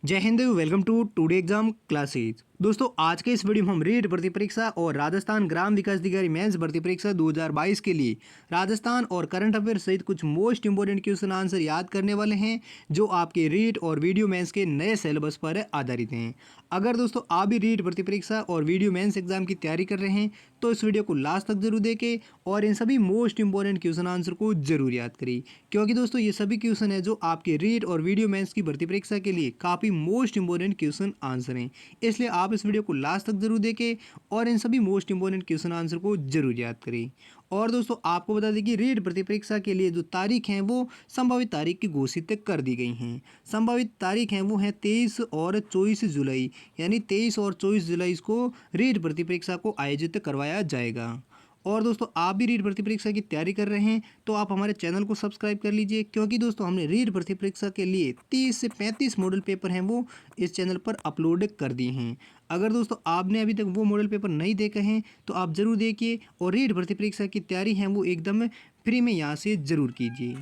जय हिंद। Welcome to today exam classes. दोस्तों आज के इस वीडियो में हम रीट भर्ती परीक्षा और राजस्थान ग्राम विकास अधिकारी मेंस भर्ती परीक्षा 2022 के लिए राजस्थान और करंट अफेयर सहित कुछ मोस्ट इंपोर्टेंट क्वेश्चन आंसर याद करने वाले हैं जो आपके रीट और वीडियो मेंस के नए सिलेबस पर आधारित हैं। अगर दोस्तों आप भी रीट भर्ती परीक्षा और वीडियो मेंस एग्जाम की तैयारी कर रहे हैं तो इस वीडियो को लास्ट तक जरूर देखें और इन सभी मोस्ट इंपोर्टेंट क्वेश्चन आंसर को जरूर याद करें, क्योंकि दोस्तों ये सभी क्वेश्चन है जो आपके रीट और वीडियो मेंस की भर्ती परीक्षा के लिए काफ़ी मोस्ट इंपोर्टेंट क्वेश्चन आंसर हैं। इसलिए आप इस वीडियो को लास्ट तक जरूर देखें और इन सभी मोस्ट इंपोर्टेंट क्वेश्चन आंसर को जरूर याद करें। और दोस्तों आपको बता दें कि रीट भर्ती परीक्षा के लिए जो तारीख हैं वो संभावित तारीख की घोषित कर दी गई हैं। संभावित तारीख हैं वो हैं 23 और 24 जुलाई, यानी 23 और 24 जुलाई को रीट भर्ती परीक्षा को आयोजित करवाया जाएगा। और दोस्तों आप भी रीट भर्ती परीक्षा की तैयारी कर रहे हैं तो आप हमारे चैनल को सब्सक्राइब कर लीजिए, क्योंकि दोस्तों हमने रीट भर्ती परीक्षा के लिए 30 से 35 मॉडल पेपर हैं वो इस चैनल पर अपलोड कर दिए हैं। अगर दोस्तों आपने अभी तक वो मॉडल पेपर नहीं देखे हैं तो आप ज़रूर देखिए और रीट भर्ती परीक्षा की तैयारी है वो एकदम फ्री में यहाँ से ज़रूर कीजिए।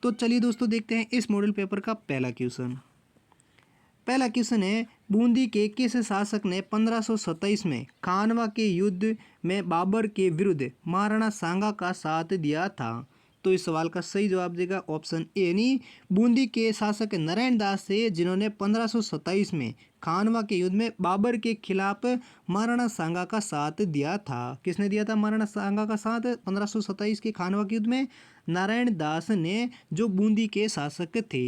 तो चलिए दोस्तों देखते हैं इस मॉडल पेपर का पहला क्वेश्चन। पहला क्वेश्चन है, बूंदी के किस शासक ने 1527 में खानवा के युद्ध में बाबर के विरुद्ध महाराणा सांगा का साथ दिया था? तो इस सवाल का सही जवाब देगा ऑप्शन ए यानी बूंदी के शासक नारायण दास थे, जिन्होंने 1527 में खानवा के युद्ध में बाबर के खिलाफ महाराणा सांगा का साथ दिया था। किसने दिया था महाराणा सांगा का साथ 1527 के खानवा के युद्ध में? नारायण दास ने, जो बूंदी के शासक थे।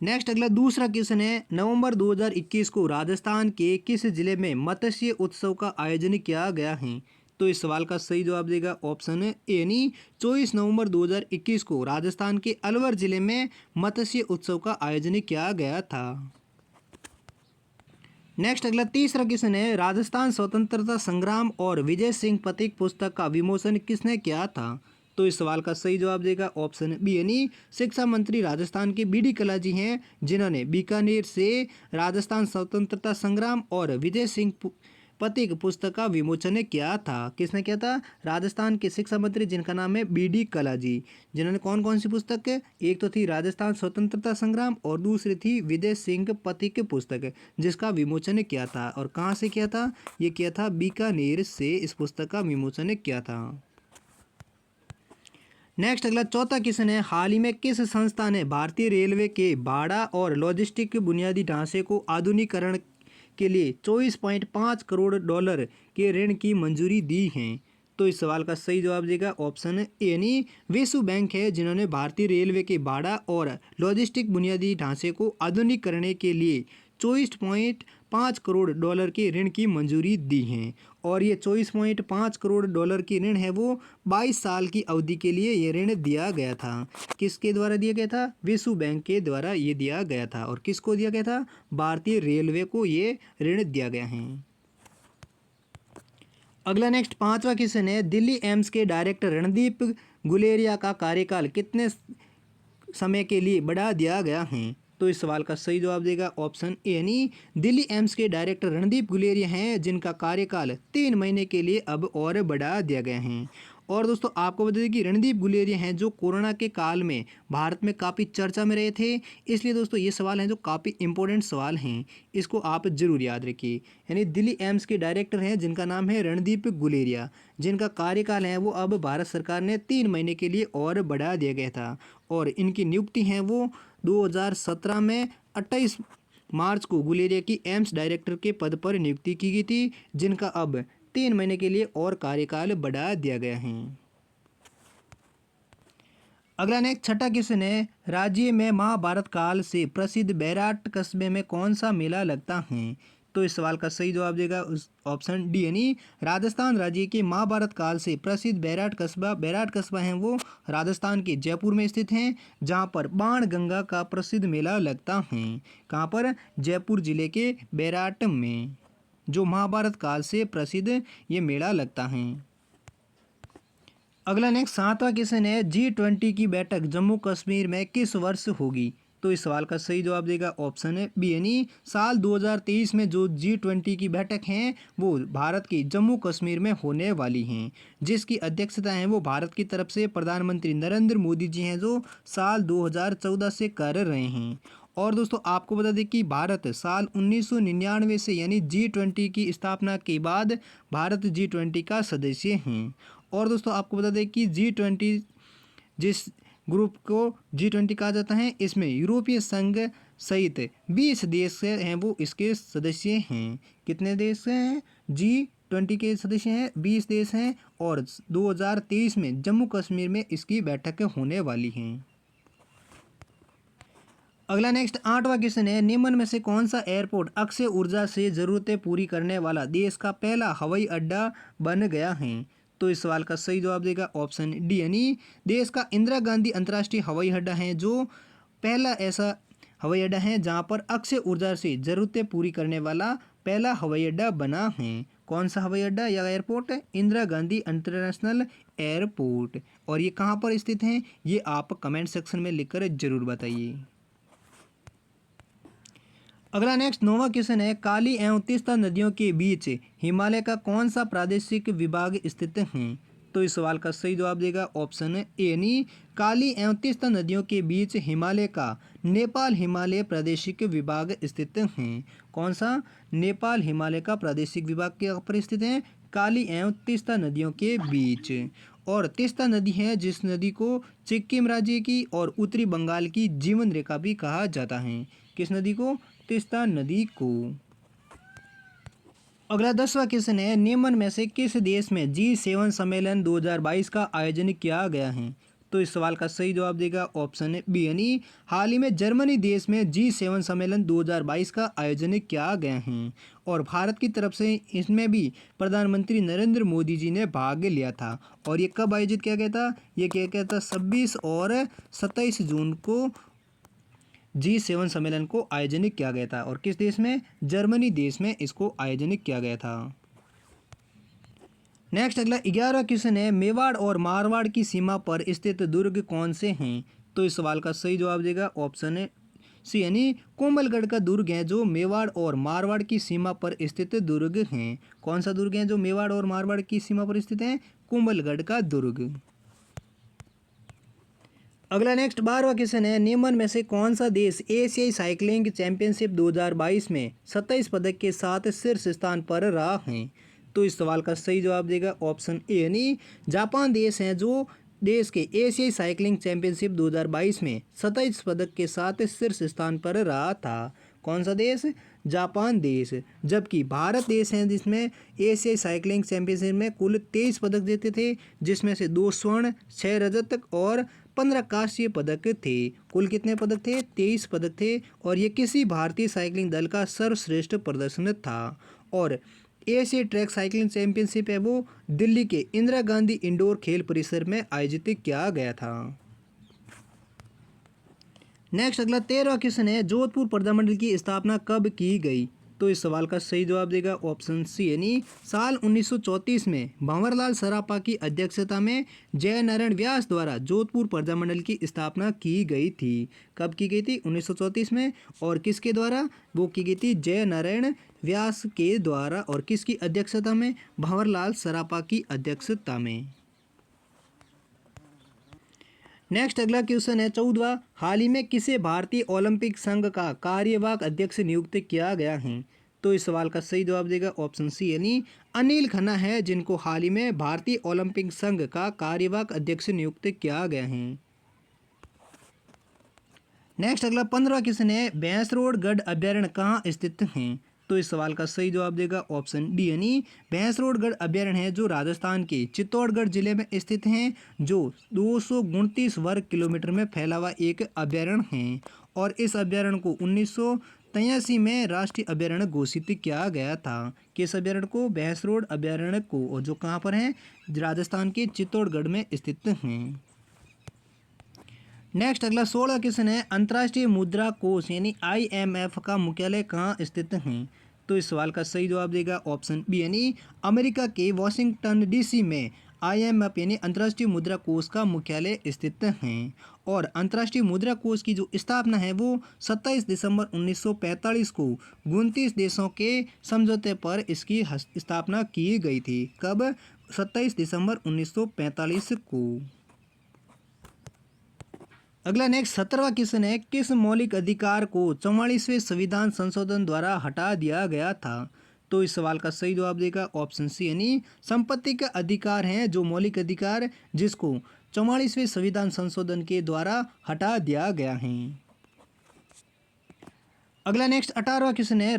नेक्स्ट अगला दूसरा क्वेश्चन है, नवंबर 2021 को राजस्थान के किस जिले में मत्स्य उत्सव का आयोजन किया गया है? तो इस सवाल का सही जवाब देगा ऑप्शन ए यानी 24 नवंबर 2021 को राजस्थान के अलवर जिले में मत्स्य उत्सव का आयोजन किया गया था। नेक्स्ट अगला तीसरा क्वेश्चन है, राजस्थान स्वतंत्रता संग्राम और विजय सिंह पथिक पुस्तक का विमोचन किसने किया था? तो इस सवाल का सही जवाब देगा ऑप्शन बी यानी शिक्षा मंत्री राजस्थान के बीडी कल्ला जी हैं, जिन्होंने बीकानेर से राजस्थान स्वतंत्रता संग्राम और विजय सिंह पथिक पुस्तक का विमोचन किया था। किसने किया था? राजस्थान के शिक्षा मंत्री, जिनका नाम है बीडी कल्ला जी, जिन्होंने कौन कौन सी पुस्तक है? एक तो थी राजस्थान स्वतंत्रता संग्राम और दूसरी थी विजय सिंह पथिक पुस्तक, जिसका विमोचन किया था। और कहाँ से किया था? ये किया था बीकानेर से इस पुस्तक का विमोचन किया था। नेक्स्ट अगला चौथा क्वेश्चन है, हाल ही में किस संस्था ने भारतीय रेलवे के भाड़ा और लॉजिस्टिक बुनियादी ढांचे को आधुनिकीकरण के लिए 24.5 करोड़ डॉलर के ऋण की मंजूरी दी है? तो इस सवाल का सही जवाब देगा ऑप्शन ए यानी विश्व बैंक है, जिन्होंने भारतीय रेलवे के भाड़ा और लॉजिस्टिक बुनियादी ढांचे को आधुनिक करने के लिए 24.5 करोड़ डॉलर के ऋण की मंजूरी दी है। और ये 24.5 करोड़ डॉलर की ऋण है वो 22 साल की अवधि के लिए ये ऋण दिया गया था। किसके द्वारा दिया गया था? विश्व बैंक के द्वारा ये दिया गया था। और किसको दिया गया था? भारतीय रेलवे को ये ऋण दिया गया है। अगला नेक्स्ट पांचवा क्वेश्चन है, दिल्ली एम्स के डायरेक्टर रणदीप गुलेरिया का कार्यकाल कितने समय के लिए बढ़ा दिया गया है? तो इस सवाल का सही जवाब देगा ऑप्शन ए यानी दिल्ली एम्स के डायरेक्टर रणदीप गुलेरिया हैं, जिनका कार्यकाल 3 महीने के लिए अब और बढ़ा दिया गया है। और दोस्तों आपको बता दें कि रणदीप गुलेरिया हैं जो कोरोना के काल में भारत में काफ़ी चर्चा में रहे थे, इसलिए दोस्तों ये सवाल हैं जो काफ़ी इंपॉर्टेंट सवाल हैं, इसको आप जरूर याद रखिए। यानी दिल्ली एम्स के डायरेक्टर हैं जिनका नाम है रणदीप गुलेरिया, जिनका कार्यकाल है वो अब भारत सरकार ने 3 महीने के लिए और बढ़ा दिया गया था। और इनकी नियुक्ति हैं वो 2017 में 28 मार्च को गुलेरिया की एम्स डायरेक्टर के पद पर नियुक्ति की गई थी, जिनका अब 3 महीने के लिए और कार्यकाल बढ़ा दिया गया है। अगला नेक्स्ट छठा क्वेश्चन है, राज्य में महाभारत काल से प्रसिद्ध बैराट कस्बे में कौन सा मेला लगता है? तो इस सवाल का सही जवाब देगा ऑप्शन डी यानी राजस्थान राज्य के महाभारत काल से प्रसिद्ध बैराट कस्बा है वो राजस्थान के जयपुर में स्थित हैं, जहां पर बाण गंगा का प्रसिद्ध मेला लगता है। कहां पर? जयपुर जिले के बैराट में, जो महाभारत काल से प्रसिद्ध ये मेला लगता है। अगला नेक्स्ट सातवां क्वेश्चन है, G20 की बैठक जम्मू कश्मीर में किस वर्ष होगी? तो इस सवाल का सही जवाब देगा ऑप्शन है बी यानी साल 2023 में जो G20 की बैठक हैं वो भारत की जम्मू कश्मीर में होने वाली हैं, जिसकी अध्यक्षता है वो भारत की तरफ से प्रधानमंत्री नरेंद्र मोदी जी हैं, जो साल 2014 से कर रहे हैं। और दोस्तों आपको बता दें कि भारत साल 1999 से यानी G20 की स्थापना के बाद भारत G20 का सदस्य हैं। और दोस्तों आपको बता दें कि G20 जिस ग्रुप को G20 कहा जाता है, इसमें यूरोपीय संघ सहित 20 देश हैं वो इसके सदस्य हैं। कितने देश हैं? G20 के सदस्य हैं 20 देश हैं और 2023 में जम्मू कश्मीर में इसकी बैठक होने वाली हैं। अगला नेक्स्ट 8वां क्वेश्चन है, निम्न में से कौन सा एयरपोर्ट अक्षय ऊर्जा से ज़रूरतें पूरी करने वाला देश का पहला हवाई अड्डा बन गया है? तो इस सवाल का सही जवाब देगा ऑप्शन डी, यानी देश का इंदिरा गांधी अंतर्राष्ट्रीय हवाई अड्डा है जो पहला ऐसा हवाई अड्डा है जहां पर अक्षय ऊर्जा से ज़रूरतें पूरी करने वाला पहला हवाई अड्डा बना है। कौन सा हवाई अड्डा या एयरपोर्ट है? Indira Gandhi international airport. और ये कहाँ पर स्थित है, ये आप कमेंट सेक्शन में लिखकर जरूर बताइए। अगला नेक्स्ट 9वां क्वेश्चन है, काली एवं तीस्ता नदियों के बीच हिमालय का कौन सा प्रादेशिक विभाग स्थित है? तो इस सवाल का सही जवाब देगा ऑप्शन ए, यानी काली एवं तीस्ता नदियों के बीच हिमालय का नेपाल हिमालय प्रादेशिक विभाग स्थित है। कौन सा? नेपाल हिमालय का प्रादेशिक विभाग के पर स्थित है, काली एवं तीस्ता नदियों के बीच। और तीस्ता नदी है जिस नदी को सिक्किम राज्य की और उत्तरी बंगाल की जीवन रेखा भी कहा जाता है। किस नदी को? तीस्ता नदी को। अगला 10वां क्वेश्चन है, निम्न में से किस देश में G7 सम्मेलन 2022 का आयोजन किया गया है? तो इस सवाल का सही जवाब देगा ऑप्शन बी, यानी हाल ही में जर्मनी देश में G7 सम्मेलन 2022 का आयोजन किया गया है। और भारत की तरफ से इसमें भी प्रधानमंत्री नरेंद्र मोदी जी ने भाग लिया था। और ये कब आयोजित किया गया था? ये किया गया था 26 और 27 जून को G7 सम्मेलन को आयोजन किया गया था। और किस देश में? जर्मनी देश में इसको आयोजन किया गया था। नेक्स्ट अगला 11वां क्वेश्चन है, मेवाड़ और मारवाड़ की सीमा पर स्थित दुर्ग कौन से हैं? तो इस सवाल का सही जवाब देगा ऑप्शन सी, यानी कोंबलगढ़ का दुर्ग है जो मेवाड़ और मारवाड़ की सीमा पर स्थित दुर्ग हैं। कौन सा दुर्ग है जो मेवाड़ और मारवाड़ की सीमा पर स्थित है? कोंबलगढ़ का दुर्ग। अगला नेक्स्ट 12वां क्वेश्चन है, निम्न में से कौन सा देश एशियाई साइकिलिंग चैंपियनशिप 2022 में 27 पदक के साथ शीर्ष स्थान पर रहा है? तो इस सवाल का सही जवाब देगा ऑप्शन ए, यानी जापान देश है जो देश के एशियाई साइकिलिंग चैंपियनशिप 2022 में 27 पदक के साथ शीर्ष स्थान पर रहा था। कौन सा देश? जापान देश। जबकि भारत देश है जिसमें एशियाई साइकिलिंग चैंपियनशिप में कुल 23 पदक जीते थे, जिसमें से 2 स्वर्ण, 6 रजत और 15 कांस्य पदक थे। कुल कितने पदक थे? 23 पदक थे। और ये किसी भारतीय साइकिलिंग दल का सर्वश्रेष्ठ प्रदर्शन था। और एशियाई ट्रैक साइकिलिंग चैंपियनशिप है वो दिल्ली के इंदिरा गांधी इंडोर खेल परिसर में आयोजित किया गया था। नेक्स्ट अगला 13वां क्वेश्चन है, जोधपुर प्रधानमंडल की स्थापना कब की गई? तो इस सवाल का सही जवाब देगा ऑप्शन सी, यानी साल 1934 में भंवरलाल सरापा की अध्यक्षता में जय नारायण व्यास द्वारा जोधपुर प्रजामंडल की स्थापना की गई थी। कब की गई थी? 1934 में। और किसके द्वारा? वो की गई थी जय नारायण व्यास के द्वारा। और किसकी अध्यक्षता में? भंवरलाल सरापा की अध्यक्षता में। नेक्स्ट अगला क्वेश्चन है 14वां, हाल ही में किसे भारतीय ओलंपिक संघ का कार्यवाहक अध्यक्ष नियुक्त किया गया है? तो इस सवाल का सही जवाब देगा ऑप्शन सी, यानी अनिल खन्ना है जिनको हाल ही में भारतीय ओलंपिक संघ का कार्यवाहक अध्यक्ष नियुक्त किया गया है। नेक्स्ट अगला 15वां क्वेश्चन है, भैंसरोड गढ़ अभ्यारण्य कहाँ स्थित है? तो इस सवाल का सही जवाब देगा ऑप्शन डी, यानी भैंसरोडगढ़ अभ्यारण्य है जो राजस्थान के चित्तौड़गढ़ जिले में स्थित है, जो 229 वर्ग किलोमीटर में फैला हुआ एक अभ्यारण्य है। और इस अभ्यारण्य को 1983 में राष्ट्रीय अभ्यारण्य घोषित किया गया था। किस अभ्यारण्य को? भैंसरोड अभ्यारण्य को। और जो कहाँ पर है? राजस्थान के चित्तौड़गढ़ में स्थित हैं। नेक्स्ट अगला 16 क्वेश्चन है, अंतर्राष्ट्रीय मुद्रा कोष यानी IMF का मुख्यालय कहाँ स्थित है? तो इस सवाल का सही जवाब देगा ऑप्शन बी, यानी अमेरिका के वाशिंगटन DC में IMF यानी अंतर्राष्ट्रीय मुद्रा कोष का मुख्यालय स्थित है। और अंतर्राष्ट्रीय मुद्रा कोष की जो स्थापना है वो 27 दिसंबर 1945 को 29 देशों के समझौते पर इसकी स्थापना की गई थी। कब? 27 दिसंबर 1945 को। अगला नेक्स्ट 17वां क्वेश्चन है, किस मौलिक अधिकार को 44वें संविधान संशोधन द्वारा हटा दिया गया था? तो इस सवाल का सही जवाब देगा ऑप्शन सी, यानी संपत्ति का अधिकार है जो मौलिक अधिकार जिसको 44वें संविधान संशोधन के द्वारा हटा दिया गया है। अगला नेक्स्ट 18वां क्वेश्चन है,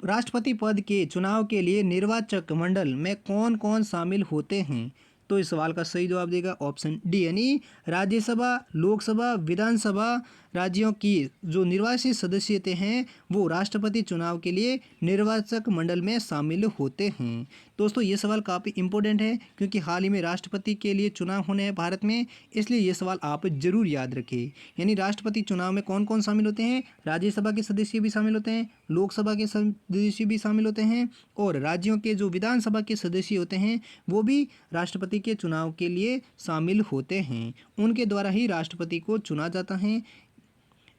राष्ट्रपति पद के चुनाव के लिए निर्वाचक मंडल में कौन कौन शामिल होते हैं? तो इस सवाल का सही जवाब देगा ऑप्शन डी, यानी राज्यसभा, लोकसभा, विधानसभा राज्यों की जो निर्वाचित सदस्य हैं वो राष्ट्रपति चुनाव के लिए निर्वाचक मंडल में शामिल होते हैं। दोस्तों ये सवाल काफ़ी इंपॉर्टेंट है क्योंकि हाल ही में राष्ट्रपति के लिए चुनाव होने हैं भारत में, इसलिए ये सवाल आप जरूर याद रखें। यानी राष्ट्रपति चुनाव में कौन कौन शामिल होते हैं? राज्यसभा के सदस्य भी शामिल होते हैं, लोकसभा के सदस्य भी शामिल होते हैं और राज्यों के जो विधानसभा के सदस्य होते हैं वो भी राष्ट्रपति के चुनाव के लिए शामिल होते हैं। उनके द्वारा ही राष्ट्रपति को चुना जाता है,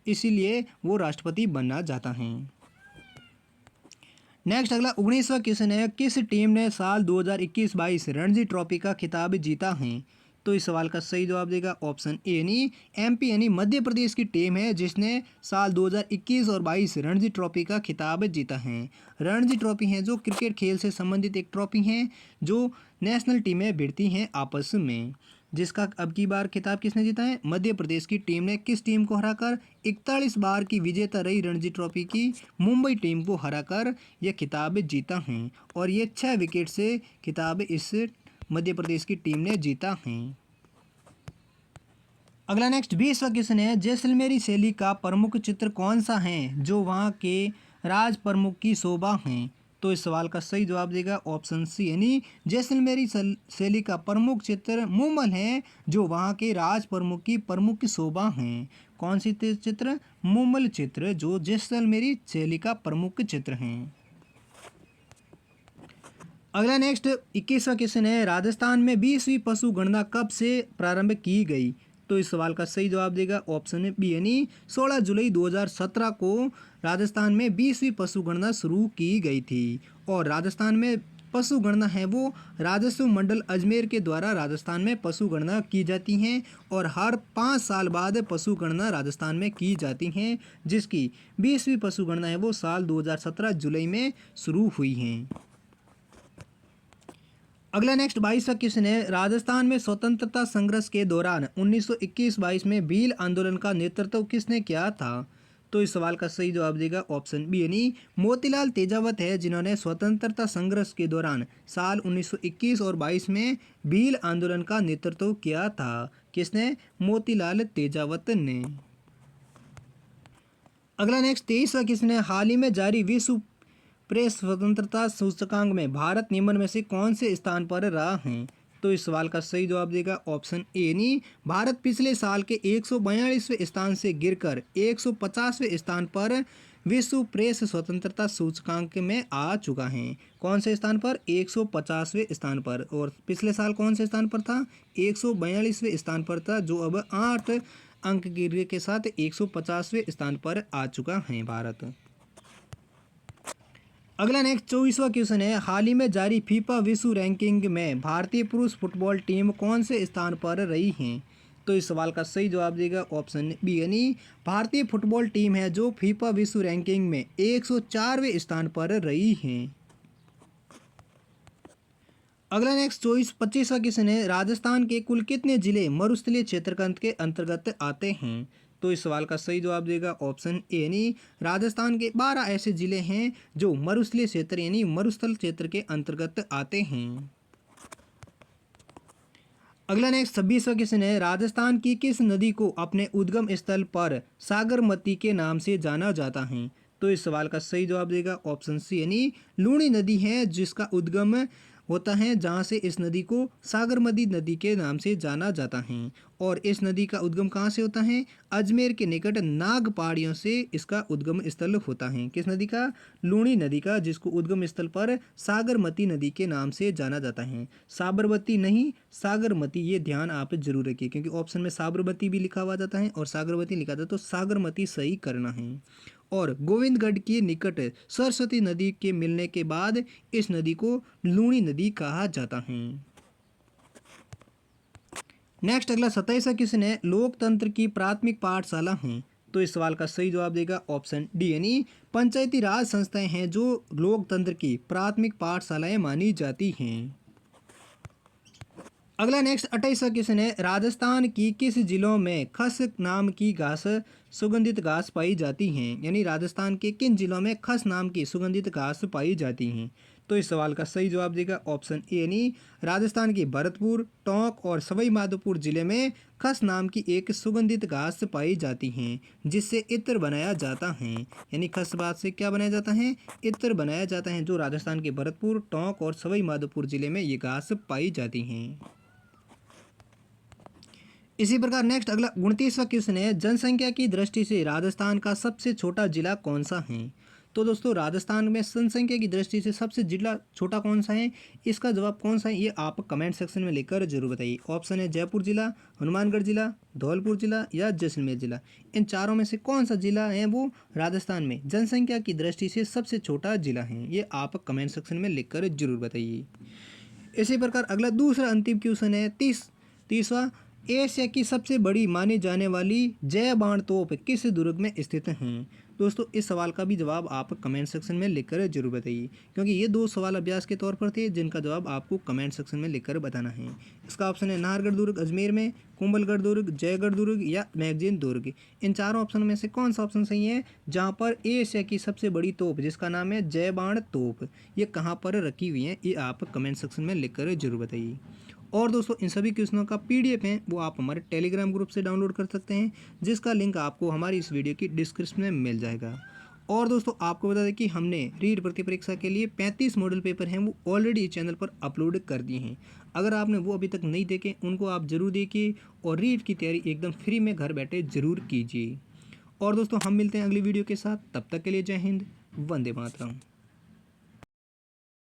इसीलिए वो राष्ट्रपति बनना जाता है। नेक्स्ट अगला 19वां क्वेश्चन है, किस टीम ने साल 2021-22 रणजी ट्रॉफी का खिताब जीता है? तो इस सवाल का सही जवाब देगा ऑप्शन ए, यानी एमपी यानी मध्य प्रदेश की टीम है जिसने साल 2021 और 22 रणजी ट्रॉफी का खिताब जीता है। रणजी ट्रॉफी है जो क्रिकेट खेल से संबंधित एक ट्रॉफी है जो नेशनल टीमें भिड़ती हैं आपस में, जिसका अब की बार खिताब किसने जीता है? मध्य प्रदेश की टीम ने किस टीम को हराकर 41 बार की विजेता रही रणजी ट्रॉफी की मुंबई टीम को हराकर यह खिताब जीता है और ये 6 विकेट से खिताब इस मध्य प्रदेश की टीम ने जीता है। अगला नेक्स्ट 20वां क्वेश्चन है, जैसलमेरी शैली का प्रमुख चित्र कौन सा है जो वहाँ के राज प्रमुख की शोभा है? तो इस सवाल का सही जवाब देगा ऑप्शन सी, यानी जैसलमेरी शैली का प्रमुख चित्र मुमल है जो वहाँ के राज प्रमुख की प्रमुख शोभा है। कौन सी चित्र? मुमल चित्र जो जैसलमेरी शैली का प्रमुख चित्र है। अगला नेक्स्ट 21वां क्वेश्चन है, राजस्थान में 20वीं पशु गणना कब से प्रारंभ की गई? तो इस सवाल का सही जवाब देगा ऑप्शन बी, यानी 16 जुलाई 2017 को राजस्थान में 20वीं पशु गणना शुरू की गई थी और राजस्थान में पशु गणना है वो राजस्व मंडल अजमेर के द्वारा राजस्थान में पशु गणना की जाती हैं और हर 5 साल बाद पशु गणना राजस्थान में की जाती हैं, जिसकी 20वीं पशु गणना है वो साल 2017 जुलाई में शुरू हुई हैं। अगला नेक्स्ट 22वां क्वेश्चन है, राजस्थान में स्वतंत्रता संघर्ष के दौरान 1921-22 में भील आंदोलन का नेतृत्व किसने किया था? तो इस सवाल का सही जवाब देगा ऑप्शन बी, यानी मोतीलाल तेजावत है जिन्होंने स्वतंत्रता संघर्ष के दौरान साल 1921 और 22 में भील आंदोलन का नेतृत्व किया था। किसने? मोतीलाल तेजावत ने। अगला नेक्स्ट 23वां क्वेश्चन है, हाल ही में जारी विश्व प्रेस स्वतंत्रता सूचकांक में भारत निम्न में से कौन से स्थान पर रहा है? तो इस सवाल का सही जवाब देगा ऑप्शन ए, यानी भारत पिछले साल के 142वें स्थान से गिरकर 150वें स्थान पर विश्व प्रेस स्वतंत्रता सूचकांक में आ चुका है। कौन से स्थान पर? 150वें स्थान पर, और पिछले साल कौन से स्थान पर था? 142वें स्थान पर था, जो अब 8 अंक गिर के साथ 150वें स्थान पर आ चुका है भारत। अगला नेक्स्ट 24वां क्वेश्चन है, हाल ही में जारी फीफा विश्व रैंकिंग में भारतीय पुरुष फुटबॉल टीम कौन से स्थान पर रही है? तो इस सवाल का सही जवाब देगा ऑप्शन बी, यानी भारतीय फुटबॉल टीम है जो फीफा विश्व रैंकिंग में 104वें स्थान पर रही है। अगला नेक्स्ट 25वां क्वेश्चन है, राजस्थान के कुल कितने जिले मरुस्थलीय क्षेत्र के अंतर्गत आते हैं? तो इस सवाल का सही जवाब देगा ऑप्शन ए, यानी राजस्थान के 12 ऐसे जिले हैं जो मरुस्थलीय क्षेत्र यानी मरुस्थल क्षेत्र के अंतर्गत आते हैं। अगला नेक्स्ट 26वां क्वेश्चन है, राजस्थान की किस नदी को अपने उद्गम स्थल पर सागरमती के नाम से जाना जाता है? तो इस सवाल का सही जवाब देगा ऑप्शन सी, यानी लूणी नदी है जिसका उद्गम होता है जहाँ से इस नदी को सागरमती नदी के नाम से जाना जाता है और इस नदी का उद्गम कहाँ से होता है? अजमेर के निकट नाग पहाड़ियों से इसका उद्गम स्थल होता है। किस नदी का? लूणी नदी का, जिसको उद्गम स्थल पर सागरमती नदी के नाम से जाना जाता है। साबरमती नहीं, सागरमती, ये ध्यान आप जरूर रखिए क्योंकि ऑप्शन में साबरमती भी लिखा हुआ जाता है और सागरमती लिखा जाता है, तो सागरमती सही करना है। और गोविंदगढ़ के निकट सरस्वती नदी के मिलने के बाद इस नदी को लूणी नदी कहा जाता है। नेक्स्ट अगला 27वां क्वेश्चन है, लोकतंत्र की प्राथमिक पाठशाला हैं। तो इस सवाल का सही जवाब देगा ऑप्शन डी, यानी पंचायती राज संस्थाएं हैं जो लोकतंत्र की प्राथमिक पाठशालाएं मानी जाती हैं। अगला नेक्स्ट 28वां क्वेश्चन है, राजस्थान की किस जिलों में खस नाम की घास सुगंधित घास पाई जाती हैं, यानी राजस्थान के किन जिलों में खस नाम की सुगंधित घास पाई जाती हैं। तो इस सवाल का सही जवाब देगा ऑप्शन ए, यानी राजस्थान के भरतपुर, टोंक और सवाई माधोपुर जिले में खस नाम की एक सुगंधित घास पाई जाती हैं जिससे इत्र बनाया जाता है, यानी खस बात से क्या बनाया जाता है, इत्र बनाया जाता है, जो राजस्थान के भरतपुर, टोंक और सवाई माधोपुर जिले में ये घास पाई जाती हैं। इसी प्रकार नेक्स्ट अगला 29वां क्वेश्चन है, जनसंख्या की दृष्टि से राजस्थान का सबसे छोटा जिला कौन सा है। तो दोस्तों राजस्थान में जनसंख्या की दृष्टि से सबसे जिला छोटा कौन सा है, इसका जवाब कौन सा है, ये आप कमेंट सेक्शन में लिखकर जरूर बताइए। ऑप्शन है जयपुर जिला, हनुमानगढ़ जिला, धौलपुर जिला या जैसलमेर जिला। इन चारों में से कौन सा जिला है वो राजस्थान में जनसंख्या की दृष्टि से सबसे छोटा जिला है, ये आप कमेंट सेक्शन में लिखकर जरूर बताइए। इसी प्रकार अगला दूसरा अंतिम क्वेश्चन है 30वां, एशिया की सबसे बड़ी मानी जाने वाली जय बाण तोप किस दुर्ग में स्थित हैं। दोस्तों इस सवाल का भी जवाब आप कमेंट सेक्शन में लिखकर जरूर बताइए, क्योंकि ये 2 सवाल अभ्यास के तौर पर थे जिनका जवाब आपको कमेंट सेक्शन में लिखकर बताना है। इसका ऑप्शन है नाहरगढ़ दुर्ग अजमेर में, कुंभलगढ़ दुर्ग, जयगढ़ दुर्ग या मैगजीन दुर्ग। इन चारों ऑप्शन में से कौन सा ऑप्शन सही है जहाँ पर एशिया की सबसे बड़ी तोप जिसका नाम है जय बाण तोप, ये कहाँ पर रखी हुई है, ये आप कमेंट सेक्शन में लिखकर जरूर बताइए। और दोस्तों इन सभी क्वेश्चनों का पीडीएफ है वो आप हमारे टेलीग्राम ग्रुप से डाउनलोड कर सकते हैं, जिसका लिंक आपको हमारी इस वीडियो की डिस्क्रिप्शन में मिल जाएगा। और दोस्तों आपको बता दें कि हमने रीट प्रति परीक्षा के लिए 35 मॉडल पेपर हैं वो ऑलरेडी चैनल पर अपलोड कर दिए हैं। अगर आपने वो अभी तक नहीं देखे उनको आप जरूर देखिए और रीट की तैयारी एकदम फ्री में घर बैठे जरूर कीजिए। और दोस्तों हम मिलते हैं अगली वीडियो के साथ, तब तक के लिए जय हिंद, वंदे मातरम।